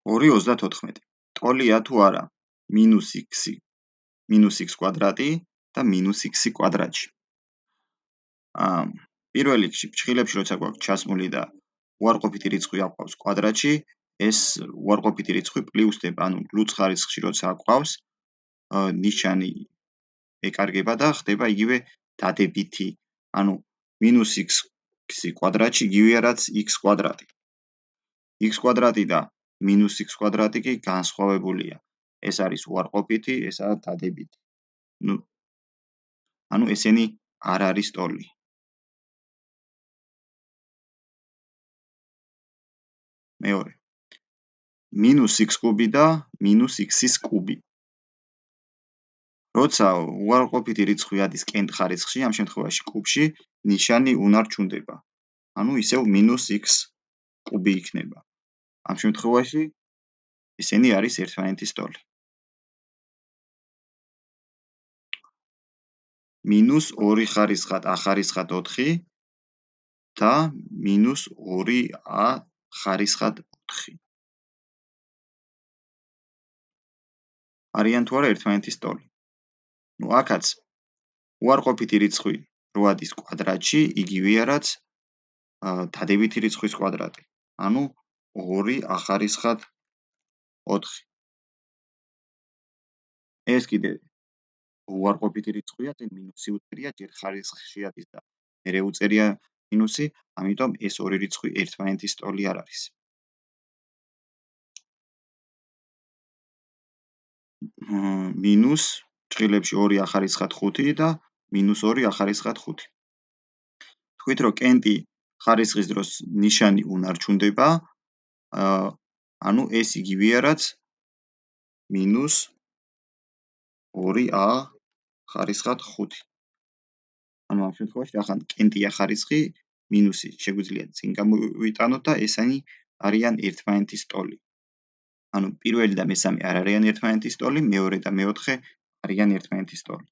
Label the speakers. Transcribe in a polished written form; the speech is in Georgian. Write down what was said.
Speaker 1: 2/34. ტოლია თუ არა -x კვადრატი და -x კვადრატში. პირველ რიგში ფრჩხილებში როცა გვაქვს ჩასმული და უარყოფითი რიცხვი აყვავს კვადრატში, ეს უარყოფითი რიცხვი პლუსდება, ანუ ლუც ხარისხში როცა აყვავს, ნიშანი ეკარგება და ხდება იგივე დადებითი, ანუ -x კვადრატში იგივეა რაც x კვადრატი. x კვადრატი და -x კვადრატი კი განსხვავებულია. ეს არის უარყოფითი, ესაა დადებითი. ანუ ესენი არ არის ტოლი. მეორე. -x კუბი და -x-ის კუბი. როცა უარყოფითი რიცხვი ადის კენთ ხარისხში, ამ შემთხვევაში კუბში, ნიშანი უნარჩუნდება. ანუ ისევ -x კუბი იქნება. ამ შემთხვევაში ისინი არის ერთმანეთის ტოლი. -2 ხარისხად a ხარისხად 4 და -2a ხარისხად 4. არიან თუ არა ერთმანეთის ტოლი. აქაც უარყოფითი რიცხვი რო ადის კვადრატში, იგივეა რაც დადებითი რიცხვის კვადრატი. ანუ 2a ხარისხად 4. ეს კიდე უარყოფითი რიცხვია, წინ მინუსი უწერია, ჯერ ხარისხში ადის და მერე უწერია მინუსი, ამიტომ ეს ორი რიცხვი ერთმანეთის ტოლი არ არის. მინუს ჭრილებში 2a ხარისხად 5 და -2a ხარისხად 5. თქვით, რომ კენტი ხარისხის დროს ნიშანი უნარჩუნდება, ანუ ეს იგივეა რაც -2a ხარისხად 5. ანუ ამ შემთხვევაში ახლა კენტია ხარისხი, მინუსი შეგვიძლია წინ გამოვიტანოთ და ესენი არიან ერთმანეთის ტოლი. ანუ პირველი და მესამე არ არიან ერთმანეთის ტოლი, მეორე და მეოთხე არიან ერთმანეთის ტოლი.